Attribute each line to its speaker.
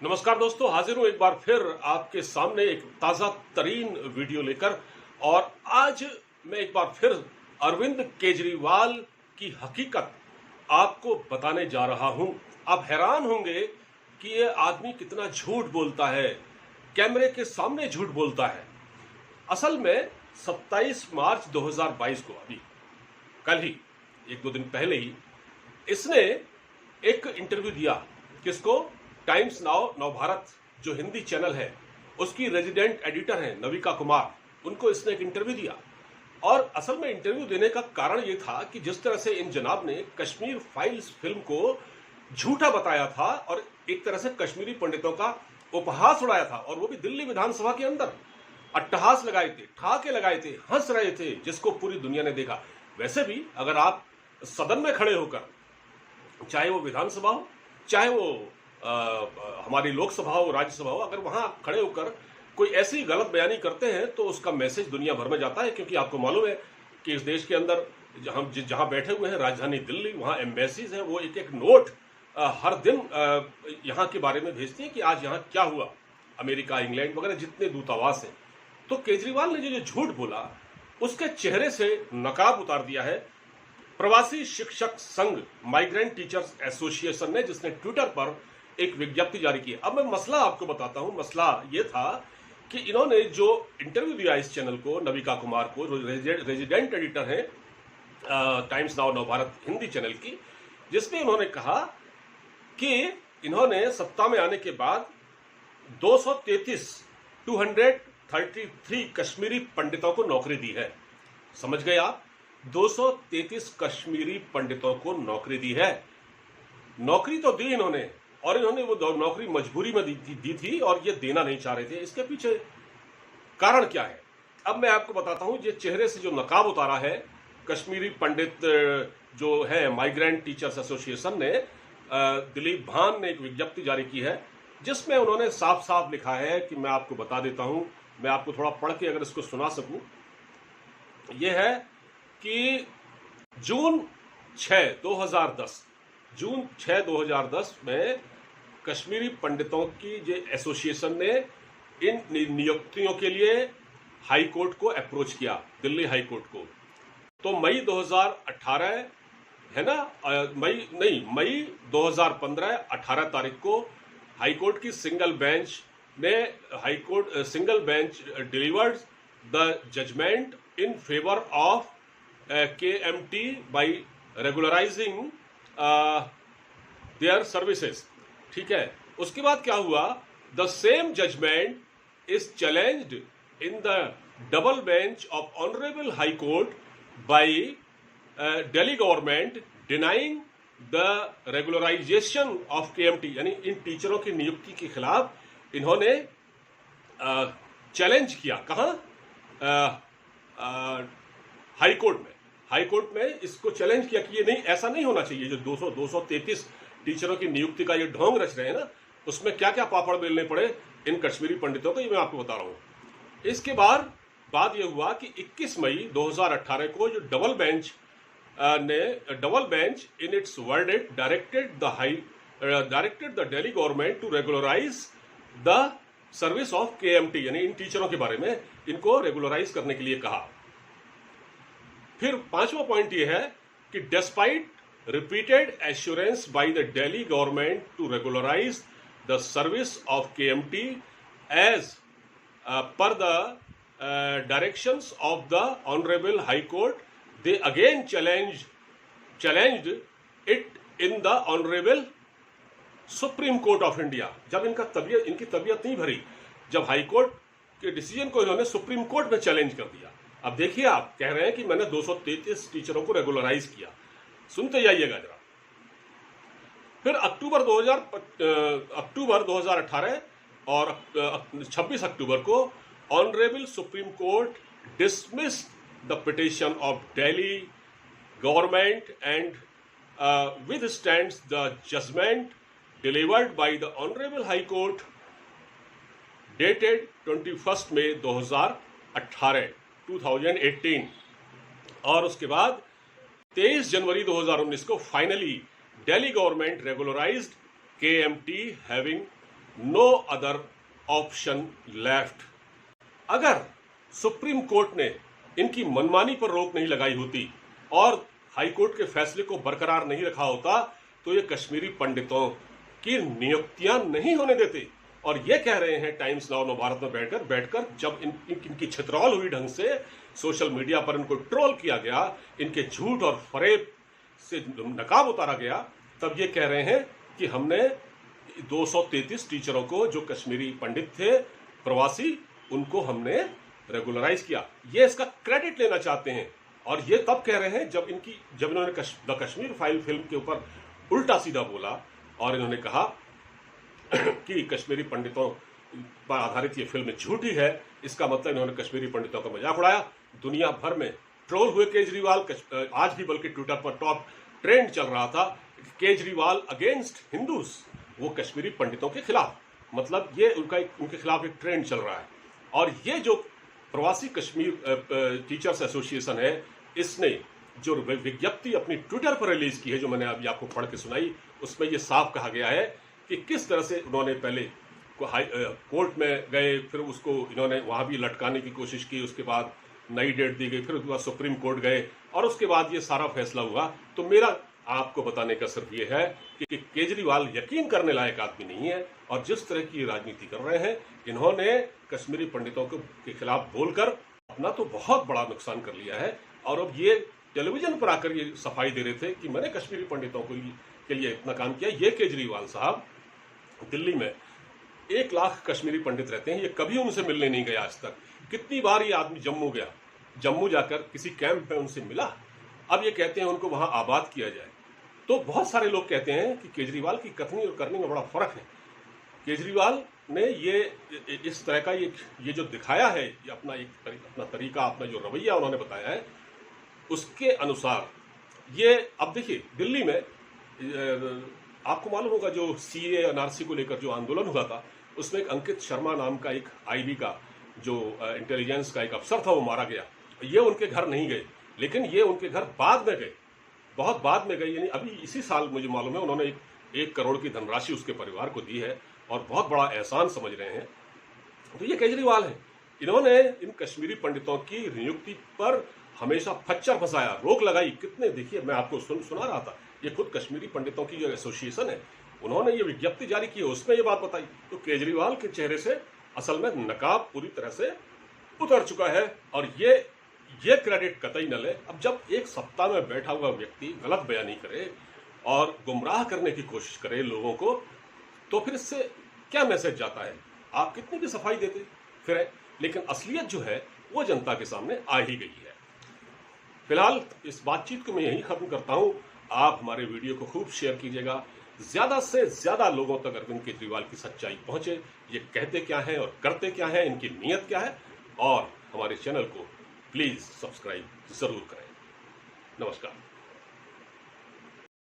Speaker 1: नमस्कार दोस्तों, हाजिर हूं एक बार फिर आपके सामने एक ताज़ा तरीन वीडियो लेकर। और आज मैं एक बार फिर अरविंद केजरीवाल की हकीकत आपको बताने जा रहा हूं। आप हैरान होंगे कि ये आदमी कितना झूठ बोलता है, कैमरे के सामने झूठ बोलता है। असल में 27 मार्च 2022 को, अभी कल ही, एक दो दिन पहले ही, इसने एक इंटरव्यू दिया। किसको? टाइम्स नाउ नवभारत जो हिंदी चैनल है उसकी रेजिडेंट एडिटर है नविका कुमार, उनको इसने एक इंटरव्यू दिया। और असल में इंटरव्यू देने का कारण यह था कि जिस तरह से इन जनाब ने कश्मीर फाइल्स फिल्म को झूठा बताया था और एक तरह से कश्मीरी पंडितों का उपहास उड़ाया था, और वो भी दिल्ली विधानसभा के अंदर अट्टहास लगाए थे, ठहाके लगाए थे, हंस रहे थे, जिसको पूरी दुनिया ने देखा। वैसे भी अगर आप सदन में खड़े होकर, चाहे वो विधानसभा हो, चाहे वो हमारी लोकसभा हो, राज्यसभा हो, अगर वहां खड़े होकर कोई ऐसी गलत बयानी करते हैं तो उसका मैसेज दुनिया भर में जाता है। क्योंकि आपको मालूम है कि इस देश के अंदर हम जहां बैठे हुए हैं, राजधानी दिल्ली, वहां एम्बेसीज हैं, वो एक एक नोट हर दिन यहां के बारे में भेजती हैं कि आज यहां क्या हुआ। अमेरिका, इंग्लैंड वगैरह जितने दूतावास हैं। तो केजरीवाल ने जो झूठ बोला उसके चेहरे से नकाब उतार दिया है प्रवासी शिक्षक संघ माइग्रेंट टीचर्स एसोसिएशन ने, जिसने ट्विटर पर एक विज्ञप्ति जारी की। अब मैं मसला आपको बताता हूं। मसला यह था कि इन्होंने जो इंटरव्यू दिया इस चैनल को, नविका कुमार को, रेजिडेंट एडिटर है times now Navbharat Hindi channel की, जिसमें इन्होंने कहा कि इन्होंने सत्ता में आने के बाद 233 कश्मीरी पंडितों को नौकरी दी है। समझ गए आप? 233 कश्मीरी पंडितों को नौकरी दी है। नौकरी तो दी इन्होंने, और इन्होंने वो नौकरी मजबूरी में दी थी और ये देना नहीं चाह रहे थे। इसके पीछे कारण क्या है अब मैं आपको बताता हूं। ये चेहरे से जो नकाब उतारा है कश्मीरी पंडित जो है माइग्रेंट टीचर्स एसोसिएशन ने, दिलीप भान ने एक विज्ञप्ति जारी की है, जिसमें उन्होंने साफ साफ लिखा है कि मैं आपको बता देता हूं, मैं आपको थोड़ा पढ़ के अगर इसको सुना सकूं। यह है कि जून 6, 2010 में कश्मीरी पंडितों की जो एसोसिएशन ने इन नियुक्तियों के लिए हाई कोर्ट को अप्रोच किया, दिल्ली हाई कोर्ट को। तो मई 2018 है ना, मई 2015 18 तारीख को हाई कोर्ट की single bench delivered the judgement in favour of KMT by regularising their services. ठीक है। उसके बाद क्या हुआ? The same judgement is challenged in the double bench of honourable high court by Delhi government denying the regularisation of KMT। यानी इन टीचरों की नियुक्ति के खिलाफ इन्होंने चैलेंज किया। कहां? हाई कोर्ट में इसको चैलेंज किया कि ये नहीं, ऐसा नहीं होना चाहिए। जो 233 टीचरों की नियुक्ति का ये ढोंग रच रहे हैं ना, उसमें क्या क्या पापड़ बेलने पड़े इन कश्मीरी पंडितों को, ये मैं आपको बता रहा हूं। इसके बाद ये हुआ कि 21 मई 2018 को जो double bench in its verdict directed the Delhi government to regularise the service of KMT, यानी इन टीचरों के बारे में इनको रेगुलराइज करने के लिए कहा। फिर 5वां पॉइंट ये है कि despite repeated assurance by the Delhi government to regularize the service of KMT as per the directions of the Honorable High Court, they again challenged it in the Honorable Supreme Court of India। जब इनकी तबीयत नहीं भरी, जब high court के decision को इन्होंने supreme court में चैलेंज कर दिया। अब देखिए, आप कह रहे हैं कि मैंने 233 टीचरों को रेगुलराइज किया। सुनते जाइएगा जरा। फिर अक्टूबर 2018 और 26 अक्टूबर को honourable supreme court dismissed the petition of Delhi government and withstands the judgment delivered by the Honorable High Court dated 21 May 2018। और उसके बाद 23 जनवरी 2019 को finally Delhi government regularised KMT having no other option left. अगर सुप्रीम कोर्ट ने इनकी मनमानी पर रोक नहीं लगाई होती और हाई कोर्ट के फैसले को बरकरार नहीं रखा होता तो ये कश्मीरी पंडितों की नियुक्तियां नहीं होने देते। और ये कह रहे हैं टाइम्स नाउ नवभारत में बैठकर जब इनकी छितरौल हुई ढंग से सोशल मीडिया पर इनको ट्रोल किया गया, इनके झूठ और फरेब से नकाब उतारा गया, तब ये कह रहे हैं कि हमने 233 टीचरों को जो कश्मीरी पंडित थे प्रवासी, उनको हमने रेगुलराइज किया। ये इसका क्रेडिट लेना चाहते हैं। और ये तब कह रहे हैं जब इन्होंने द कश्मीर फाइल फिल्म के ऊपर उल्टा सीधा बोला और इन्होंने कहा कि कश्मीरी पंडितों पर आधारित ये फिल्म झूठी है। इसका मतलब इन्होंने कश्मीरी पंडितों का मजाक उड़ाया। दुनिया भर में ट्रोल हुए केजरीवाल। आज भी बल्कि ट्विटर पर टॉप ट्रेंड चल रहा था, केजरीवाल अगेंस्ट हिंदूज, वो कश्मीरी पंडितों के खिलाफ। मतलब ये उनके खिलाफ एक ट्रेंड चल रहा है। और ये जो प्रवासी कश्मीर टीचर्स एसोसिएशन है, इसने जो विज्ञप्ति अपनी ट्विटर पर रिलीज की है, जो मैंने अभी आपको पढ़ के सुनाई, उसमें यह साफ कहा गया है कि किस तरह से उन्होंने पहले कोर्ट में गए, फिर उसको इन्होंने वहां भी लटकाने की कोशिश की, उसके बाद नई डेट दी गई, फिर उसके बाद सुप्रीम कोर्ट गए और उसके बाद ये सारा फैसला हुआ। तो मेरा आपको बताने का सिर्फ ये है कि केजरीवाल यकीन करने लायक आदमी नहीं है और जिस तरह की राजनीति कर रहे हैं, इन्होंने कश्मीरी पंडितों के खिलाफ बोलकर अपना तो बहुत बड़ा नुकसान कर लिया है। और अब ये टेलीविजन पर आकर ये सफाई दे रहे थे कि मैंने कश्मीरी पंडितों के लिए इतना काम किया। ये केजरीवाल साहब दिल्ली में 1 लाख कश्मीरी पंडित रहते हैं, ये कभी उनसे मिलने नहीं गया आज तक। कितनी बार ये आदमी जम्मू गया, जम्मू जाकर किसी कैंप में उनसे मिला। अब ये कहते हैं उनको वहां आबाद किया जाए। तो बहुत सारे लोग कहते हैं कि केजरीवाल की कथनी और करनी में बड़ा फर्क है। केजरीवाल ने ये इस तरह का ये जो दिखाया है, ये अपना तरीका, अपना जो रवैया उन्होंने बताया है, उसके अनुसार ये अब देखिए दिल्ली में आपको मालूम होगा जो सीए एनआरसी को लेकर जो आंदोलन हुआ था, उसमें एक अंकित शर्मा नाम का एक आईबी का जो इंटेलिजेंस का एक अफसर था, वो मारा गया। ये उनके घर नहीं गए, लेकिन ये उनके घर बाद में गए, बहुत बाद में गए। यानी अभी इसी साल मुझे मालूम है उन्होंने 1 करोड़ की धनराशि उसके परिवार को दी है और बहुत बड़ा एहसान समझ रहे हैं। तो ये केजरीवाल है, इन्होंने इन कश्मीरी पंडितों की नियुक्ति पर हमेशा खच्चर फंसाया, रोक लगाई। कितने, देखिए मैं आपको सुना रहा था, ये खुद कश्मीरी पंडितों की जो एसोसिएशन है, उन्होंने ये विज्ञप्ति जारी की है, उसमें ये बात बताई। तो केजरीवाल के चेहरे से असल में नकाब पूरी तरह से उतर चुका है और ये क्रेडिट कतई न ले। अब जब एक सत्ता में बैठा हुआ व्यक्ति गलत बयानी करे और गुमराह करने की कोशिश करे लोगों को, तो फिर इससे क्या मैसेज जाता है? आप कितनी भी सफाई देते फिर, लेकिन असलियत जो है वो जनता के सामने आ ही गई है। फिलहाल इस बातचीत को मैं यहीं खत्म करता हूं। आप हमारे वीडियो को खूब शेयर कीजिएगा, ज्यादा से ज्यादा लोगों तक अरविंद केजरीवाल की सच्चाई पहुंचे, ये कहते क्या हैं और करते क्या हैं, इनकी नीयत क्या है। और हमारे चैनल को प्लीज सब्सक्राइब जरूर करें। नमस्कार।